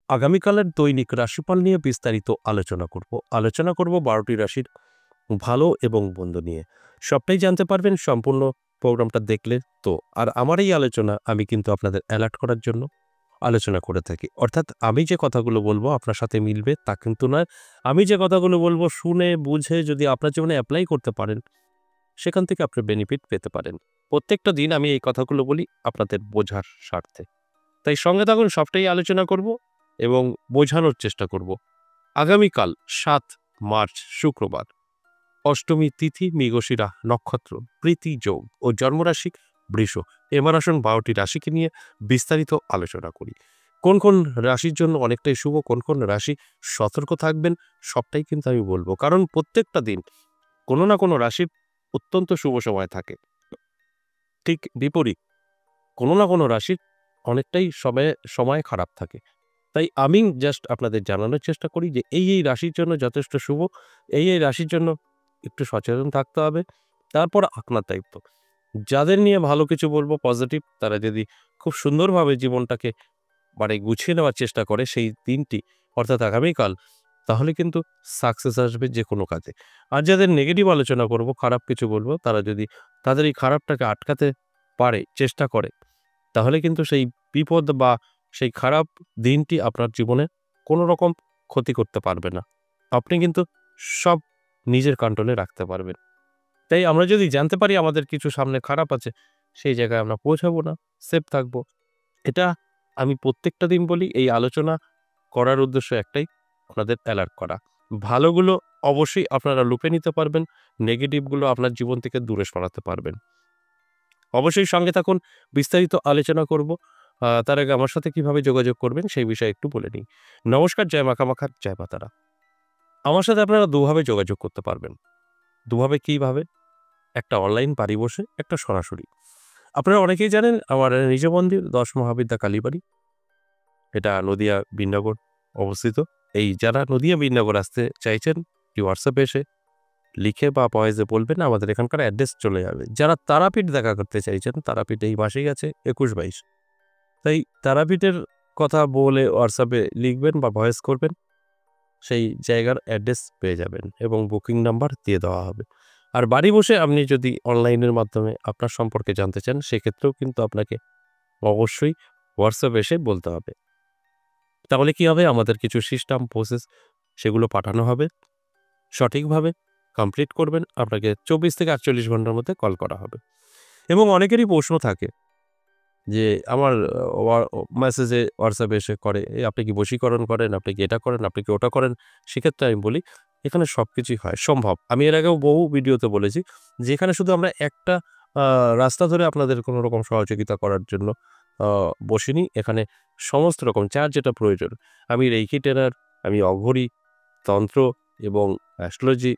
আগামীকালের দৈনিক রাশিফল নিয়ে বিস্তারিত আলোচনা করব 12টি রাশির ভালো এবং মন্দ নিয়ে। সবটাই জানতে পারবেন সম্পূর্ণ প্রোগ্রামটা দেখলে। তো আর আমার এই আলোচনা আমি কিন্তু আপনাদের অ্যালার্ট করার জন্য আলোচনা করে থাকি। অর্থাৎ আমি যে কথাগুলো বলবো আপনার সাথে মিলবে তা কিন্তু নয়। আমি যে কথাগুলো বলবো শুনে বুঝে যদি আপনার জীবনে অ্যাপ্লাই করতে পারেন, সেখান থেকে আপনি বেনিফিট পেতে পারেন। প্রত্যেকটা দিন আমি এই কথাগুলো বলি আপনাদের বোঝার স্বার্থে। তাই সঙ্গে থাকুন, সবটাই আলোচনা করব এবং বোঝানোর চেষ্টা করব। আগামীকাল 7 মার্চ শুক্রবার, অষ্টমী তিথি, মৃগশিরা নক্ষত্র, প্রীতি যোগ ও জন্মরাশি বৃষ। এবার আসুন 12টি রাশিকে নিয়ে বিস্তারিত আলোচনা করি। কোন কোন রাশির জন্য অনেকটাই শুভ, কোন কোন রাশি সতর্ক থাকবেন, সবটাই কিন্তু আমি বলবো। কারণ প্রত্যেকটা দিন কোনো না কোনো রাশির অত্যন্ত শুভ সময় থাকে, ঠিক বিপরীত কোনো না কোনো রাশির অনেকটাই সময় খারাপ থাকে। তাই আমি জাস্ট আপনাদের জানানোর চেষ্টা করি যে এই রাশির জন্য যথেষ্ট শুভ, এই রাশির জন্য একটু সচেতন থাকতে হবে। তারপর আপনার দায়িত্ব। যাদের নিয়ে ভালো কিছু বলবো পজিটিভ, তারা যদি খুব সুন্দরভাবে জীবনটাকে গুছিয়ে নেওয়ার চেষ্টা করে সেই দিনটি, অর্থাৎ আগামীকাল, তাহলে কিন্তু সাকসেস আসবে যে কোনো কাজে। আর যাদের নেগেটিভ আলোচনা করব, খারাপ কিছু বলবো, তারা যদি তাদের এই খারাপটাকে আটকাতে পারে, চেষ্টা করে, তাহলে কিন্তু সেই বিপদ বা সেই খারাপ দিনটি আপনার জীবনে কোনো রকম ক্ষতি করতে পারবে না। আপনি কিন্তু সব নিজের কন্ট্রোলে রাখতে পারবেন। তাই আমরা যদি জানতে পারি আমাদের কিছু সামনে খারাপ আছে, সেই জায়গায় আমরা পৌঁছাবো না, সেফ থাকবো। এটা আমি প্রত্যেকটা দিন বলি। এই আলোচনা করার উদ্দেশ্য একটাই, আপনাদের অ্যালার্ট করা। ভালোগুলো অবশ্যই আপনারা লুপে নিতে পারবেন, নেগেটিভগুলো আপনার জীবন থেকে দূরে সরাতে পারবেন। অবশ্যই সঙ্গে থাকুন, বিস্তারিত আলোচনা করব। তার আগে আমার সাথে কিভাবে যোগাযোগ করবেন সেই বিষয়ে একটু বলে নিই। নমস্কার, জয় মা কামাখ্যা, জয় মা তারা। আমার সাথে আপনারা দুভাবে যোগাযোগ করতে পারবেন। দুভাবে কিভাবে? একটা অনলাইন বাড়ি বসে, একটা সরাসরি। আপনারা অনেকেই জানেন আমার নিজ মন্দির 10 মহাবিদ্যা কালীবাড়ি, এটা নদিয়া বিন্নগর অবস্থিত। এই যারা নদিয়া বিন্নগর আসতে চাইছেন, কি হোয়াটসঅ্যাপে এসে লিখে বা ভয়েসে বলবেন, আমাদের এখানকার অ্যাড্রেস চলে যাবে। যারা তারাপীঠ দেখা করতে চাইছেন, তারাপীঠ এই মাসেই আছে 21-22। তাই তারাপীঠের কথা বলে হোয়াটসঅ্যাপে লিখবেন বা ভয়েস করবেন, সেই জায়গার অ্যাড্রেস পেয়ে যাবেন এবং বুকিং নাম্বার দিয়ে দেওয়া হবে। আর বাড়ি বসে আপনি যদি অনলাইনের মাধ্যমে আপনার সম্পর্কে জানতে চান, সেক্ষেত্রেও কিন্তু আপনাকে অবশ্যই হোয়াটসঅ্যাপে এসে বলতে হবে। তাহলে কি হবে, আমাদের কিছু সিস্টেম প্রসেস সেগুলো পাঠানো হবে, সঠিকভাবে কমপ্লিট করবেন, আপনাকে 24 থেকে 48 ঘন্টার মধ্যে কল করা হবে। এবং অনেকেরই প্রশ্ন থাকে যে আমার মেসেজে হোয়াটসঅ্যাপে এসে করে, আপনি কি বশীকরণ করেন, আপনি কি এটা করেন, আপনি কি ওটা করেন? সেক্ষেত্রে আমি বলি, এখানে সব কিছুই হয়, সম্ভব। আমি এর আগেও বহু ভিডিওতে বলেছি যে এখানে শুধু আমরা একটা রাস্তা ধরে আপনাদের কোনো রকম সহযোগিতা করার জন্য বসিনি। এখানে সমস্ত রকম যার যেটা প্রয়োজন, আমি রেইকি ট্রেনার, আমি অঘরী, তন্ত্র এবং অ্যাস্ট্রোলজি,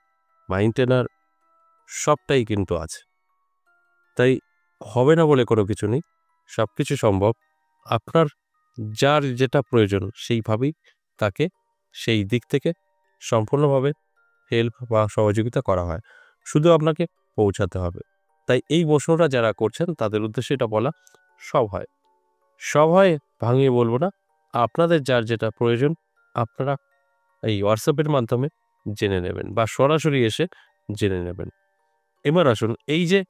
মাইন্ড ট্রেনার, সবটাই কিন্তু আছে। তাই হবে না বলে কোনো কিছু নেই, সব কিছু সম্ভব। আপনার যার যেটা প্রয়োজন সেইভাবেই তাকে সেই দিক থেকে সম্পূর্ণভাবে হেল্প বা সহযোগিতা করা হয়, শুধু আপনাকে পৌঁছাতে হবে। তাই এই প্রশ্নটা যারা করছেন তাদের উদ্দেশ্যে এটা বলা, সব হয়, সব হয়, ভাঙিয়ে বলবো না। আপনাদের যার যেটা প্রয়োজন আপনারা এই হোয়াটসঅ্যাপের মাধ্যমে জেনে নেবেন বা সরাসরি এসে জেনে নেবেন। এবার আসুন, এই যে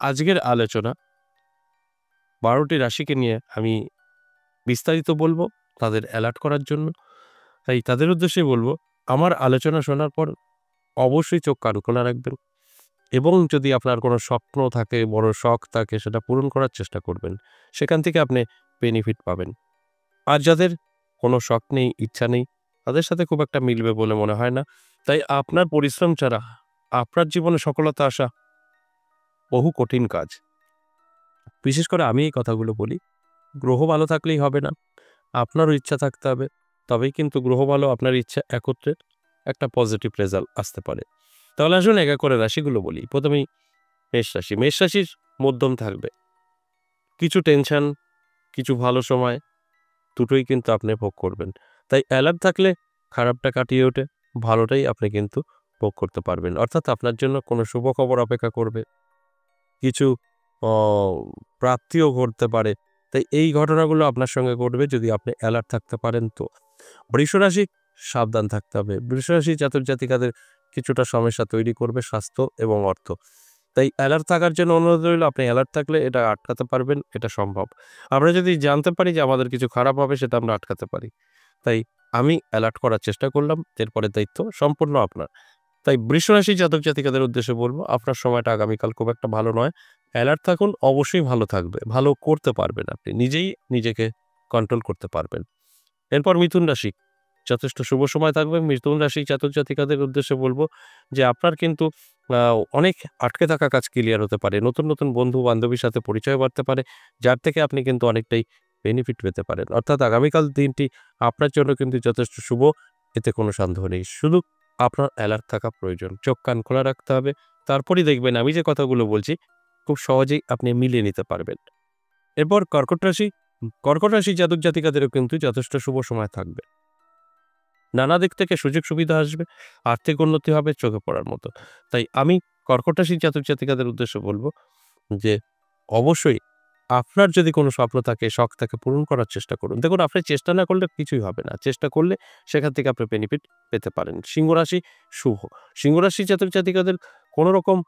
আজকের আলোচনা 12টি রাশিকে নিয়ে আমি বিস্তারিত বলবো তাদের অ্যালার্ট করার জন্য। তাই তাদের উদ্দেশ্যে বলবো, আমার আলোচনা শোনার পর অবশ্যই চোখ কান খোলা রাখবেন এবং যদি আপনার কোনো স্বপ্ন থাকে, বড় শখ থাকে, সেটা পূরণ করার চেষ্টা করবেন। সেখান থেকে আপনি বেনিফিট পাবেন। আর যাদের কোনো শখ নেই, ইচ্ছা নেই, তাদের সাথে খুব একটা মিলবে বলে মনে হয় না। তাই আপনার পরিশ্রম ছাড়া আপনার জীবনে সফলতা আসা বহু কঠিন কাজ। বিশেষ করে আমি এই কথাগুলো বলি, গ্রহ ভালো থাকলেই হবে না, আপনারও ইচ্ছা থাকতে হবে। তবেই কিন্তু গ্রহ ভালো, আপনার ইচ্ছা একত্রে একটা পজিটিভ রেজাল্ট আসতে পারে। তাহলে আসুন এক এক করে রাশিগুলো বলি। প্রথমেই মেষ রাশি। মেষ রাশির মধ্যম থাকবে, কিছু টেনশন, কিছু ভালো সময়, দুটোই কিন্তু আপনি ভোগ করবেন। তাই অ্যালার্ট থাকলে খারাপটা কাটিয়ে ওঠে, ভালোটাই আপনি কিন্তু ভোগ করতে পারবেন। অর্থাৎ আপনার জন্য কোনো শুভ খবর অপেক্ষা করবে, কিছু প্রাপ্তিও ঘটতে পারে, তাই এই ঘটনাগুলো আপনার সঙ্গে ঘটবে যদি আপনি অ্যালার্ট থাকতে পারেন তো। বৃষরাশি সাবধান থাকতে হবে। বৃষরাশি জাতক জাতিকাদের কিছুটা সমস্যা তৈরি করবে স্বাস্থ্য এবং অর্থ। তাই অ্যালার্ট থাকার জন্য অনুরোধ রইল, আপনি অ্যালার্ট থাকলে এটা আটকাতে পারবেন, এটা সম্ভব। আমরা যদি জানতে পারি যে আমাদের কিছু খারাপ হবে সেটা আমরা আটকাতে পারি। তাই আমি অ্যালার্ট করার চেষ্টা করলাম, এরপরে দায়িত্ব সম্পূর্ণ আপনার। তাই বৃষরাশি জাতক জাতিকাদের উদ্দেশ্যে বলব, আপনার সময়টা আগামীকাল খুব একটা ভালো নয়। অ্যালার্ট থাকুন, অবশ্যই ভালো থাকবে। ভালো করতে পারবেন আপনি। নিজেই নিজেকে কন্ট্রোল করতে পারবেন। এরপর মিথুন রাশি, যথেষ্ট শুভ সময় থাকবে। মিথুন রাশি জাতক জাতিকাদের উদ্দেশ্যে বলব যে আপনার কিন্তু অনেক আটকে থাকা কাজ ক্লিয়ার হতে পারে। নতুন, নতুন বন্ধু-বান্ধবীর সাথে পরিচয় বাড়তে পারে, যার থেকে আপনি কিন্তু অনেকটাই বেনিফিট পেতে পারেন। অর্থাৎ আগামীকাল দিনটি আপনার জন্য কিন্তু যথেষ্ট শুভ, এতে কোনো সন্দেহ নেই। শুধু আপনার অ্যালার্ট থাকা প্রয়োজন। চোখ কান খোলা রাখতে হবে। তারপরেই দেখবেন আমি যে কথাগুলো বলছি খুব সহজেই আপনি মিলিয়ে নিতে পারবেন। এরপর কর্কট রাশি। কর্কট রাশি জাতক জাতিকাদেরও কিন্তু যথেষ্ট শুভ সময় থাকবে। নানা দিক থেকে সুযোগ সুবিধা আসবে, আর্থিক উন্নতি হবে চোখে পড়ার মতো। তাই আমি কর্কট রাশির জাতক জাতিকাদের উদ্দেশ্যে বলব যে অবশ্যই আপনার যদি কোনো স্বপ্ন থাকে, শখ থাকে, পূরণ করার চেষ্টা করুন। দেখুন, আপনি চেষ্টা না করলে কিছুই হবে না। চেষ্টা করলে সেখান থেকে আপনি বেনিফিট পেতে পারেন। সিংহ রাশি শুভ। সিংহ রাশির জাতক জাতিকাদের কোনো রকম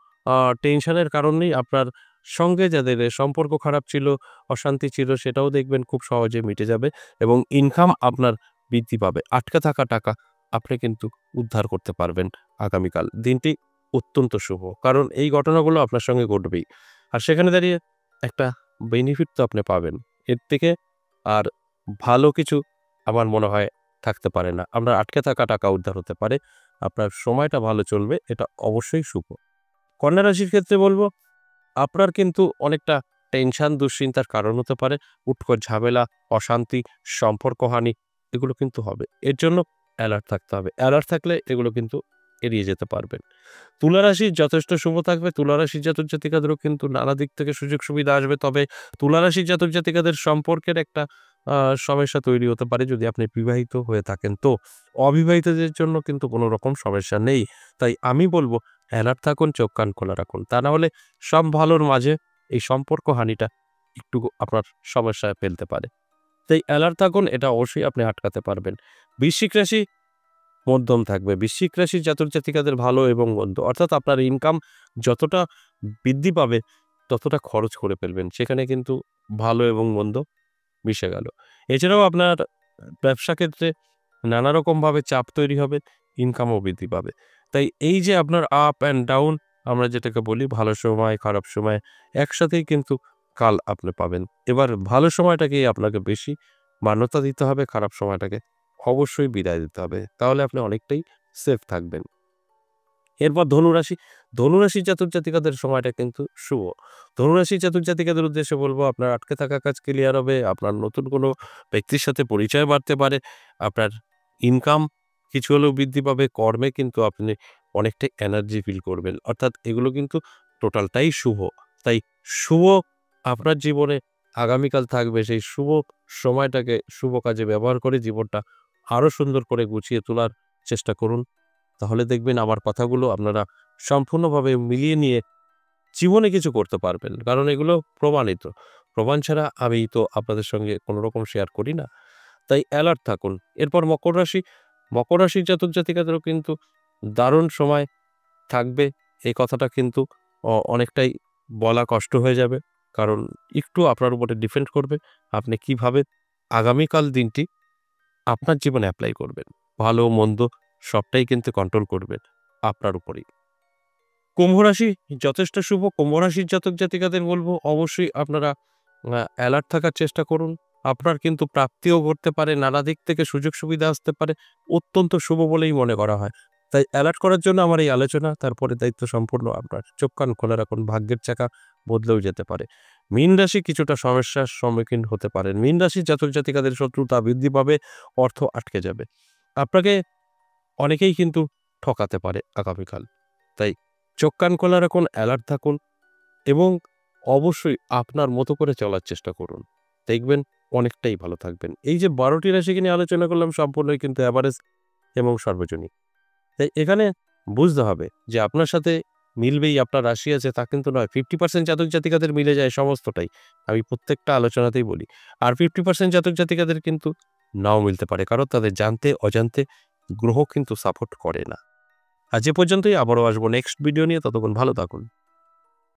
টেনশনের কারণ নেই। আপনার সঙ্গে যাদের সম্পর্ক খারাপ ছিল, অশান্তি ছিল, সেটাও দেখবেন খুব সহজে মিটে যাবে এবং ইনকাম আপনার বৃদ্ধি পাবে। আটকে থাকা টাকা আপনি কিন্তু উদ্ধার করতে পারবেন আগামীকাল। দিনটি অত্যন্ত শুভ। কারণ এই ঘটনাগুলো আপনার সঙ্গে ঘটবেই। আর সেখানে দাঁড়িয়ে একটা বেনিফিট তো আপনি পাবেন। এর থেকে আর ভালো কিছু আমার মনে হয় থাকতে পারে না। আপনার আটকে থাকা টাকা উদ্ধার হতে পারে। আপনার সময়টা ভালো চলবে, এটা অবশ্যই শুভ। কন্যা রাশির ক্ষেত্রে বলব, আপনার কিন্তু অনেকটা টেনশন, দুশ্চিন্তার কারণ হতে পারে। উটকো ঝামেলা, অশান্তি, সম্পর্কহানি এগুলো কিন্তু হবে। এর জন্য অ্যালার্ট থাকতে হবে। অ্যালার্ট থাকলে এগুলো কিন্তু এড়িয়ে যেতে পারবেন। তুলা রাশি যথেষ্ট শুভ থাকবে। তুলা রাশির জাতক জাতিকাদেরও কিন্তু নানা দিক থেকে সুযোগ সুবিধা আসবে। তবে তুলা রাশির জাতক জাতিকাদের সম্পর্কের একটা সমস্যা তৈরি হতে পারে যদি আপনি বিবাহিত হয়ে থাকেন তো। অবিবাহিতদের জন্য কিন্তু কোনো রকম সমস্যা নেই। তাই আমি বলব অ্যালার্ট থাকুন, চোখ কান খোলা রাখুন। তা না হলে সব ভালোর মাঝে এই সম্পর্ক হানিটা একটু আপনার সমস্যায় ফেলতে পারে। তাই অ্যালার্ট থাকুন, এটা অবশ্যই আপনি আটকাতে পারবেন। বৃশ্চিক রাশি মধ্যম থাকবে। বৃশ্চিক রাশির জাতক জাতিকাদের ভালো এবং মন্দ, অর্থাৎ আপনার ইনকাম যতটা বৃদ্ধি পাবে ততটা খরচ করে ফেলবেন। সেখানে কিন্তু ভালো এবং মন্দ মিশে গেল। এছাড়াও আপনার ব্যবসা ক্ষেত্রে নানা রকমভাবে চাপ তৈরি হবে, ইনকামও বৃদ্ধি পাবে। তাই এই যে আপনার আপ অ্যান্ড ডাউন, আমরা যেটাকে বলি ভালো সময়, খারাপ সময় একসাথেই কিন্তু কাল আপনি পাবেন। এবার ভালো সময়টাকেই আপনাকে বেশি মান্যতা দিতে হবে, খারাপ সময়টাকে অবশ্যই বিদায় দিতে হবে। তাহলে আপনি অনেকটাই সেফ থাকবেন। এরপর ধনুরাশি। ধনুরাশির জাতক জাতিকাদের সময়টা কিন্তু শুভ। ধনুরাশির জাতক জাতিকাদের উদ্দেশ্যে বলব, আপনার আটকে থাকা কাজ ক্লিয়ার হবে, আপনার নতুন কোনো ব্যক্তির সাথে পরিচয় বাড়তে পারে, আপনার ইনকাম কিছু হলেও বৃদ্ধি পাবে, কর্মে কিন্তু আপনি অনেকটাই এনার্জি ফিল করবেন। অর্থাৎ এগুলো কিন্তু টোটালটাই শুভ। তাই শুভ আপনার জীবনে আগামীকাল থাকবে। সেই শুভ সময়টাকে শুভ কাজে ব্যবহার করে জীবনটা আরো সুন্দর করে গুছিয়ে তোলার চেষ্টা করুন। তাহলে দেখবেন আমার কথাগুলো আপনারা সম্পূর্ণভাবে মিলিয়ে নিয়ে জীবনে কিছু করতে পারবেন। কারণ এগুলো প্রমাণিত। প্রমাণ ছাড়া আমি তো আপনাদের সঙ্গে কোনো রকম শেয়ার করি না। তাই অ্যালার্ট থাকুন। এরপর মকর রাশি। মকর রাশির জাতক জাতিকাদেরও কিন্তু দারুণ সময় থাকবে। এই কথাটা কিন্তু অনেকটাই বলা কষ্ট হয়ে যাবে। কারণ একটু আপনার উপরে ডিপেন্ড করবে আপনি কিভাবে আগামীকাল দিনটি আপনার জীবনে এপ্লাই করবেন। ভালো মন্দ সবটাই কিন্তু কন্ট্রোল করবেন আপনার উপরেই। কুম্ভ রাশি যথেষ্ট শুভ। কুম্ভ রাশির জাতক জাতিকাদের বলব, অবশ্যই আপনারা অ্যালার্ট থাকার চেষ্টা করুন। আপনার কিন্তু প্রাপ্তিও ঘটতে পারে, নানা দিক থেকে সুযোগ সুবিধা আসতে পারে। অত্যন্ত শুভ বলেই মনে করা হয়। তাই অ্যালার্ট করার জন্য আমার এই আলোচনা। তারপরে দায়িত্ব সম্পূর্ণ আপনার। চোখ কান খোলা রাখুন, ভাগ্যের চাকা বদলেও যেতে পারে। মীন রাশি কিছুটা সমস্যার সম্মুখীন হতে পারেন। মীন রাশির জাতক জাতিকাদের শত্রুতা বৃদ্ধি পাবে, অর্থ আটকে যাবে। আপনাকে অনেকেই কিন্তু ঠকাতে পারে আগামীকাল। তাই চোখ কান খোলা রাখুন, অ্যালার্ট থাকুন এবং অবশ্যই আপনার মতো করে চলার চেষ্টা করুন। দেখবেন অনেকটাই ভালো থাকবেন। এই যে ১২টি রাশিকে নিয়ে আলোচনা করলাম সম্পূর্ণই কিন্তু এভারেজ এবং সর্বজনীন। তাই এখানে বুঝতে হবে যে আপনার সাথে মিলবেই, আপনার রাশি আছে তা কিন্তু নয়। 50% জাতক জাতিকাদের মিলে যায় সমস্তটাই। আমি প্রত্যেকটা আলোচনাতেই বলি। আর 50% জাতক জাতিকাদের কিন্তু নাও মিলতে পারে। কারণ তাদের জানতে অজান্তে গ্রহ কিন্তু সাপোর্ট করে না। আজ এ পর্যন্তই, আবারও আসবো নেক্সট ভিডিও নিয়ে। ততক্ষণ ভালো থাকুন।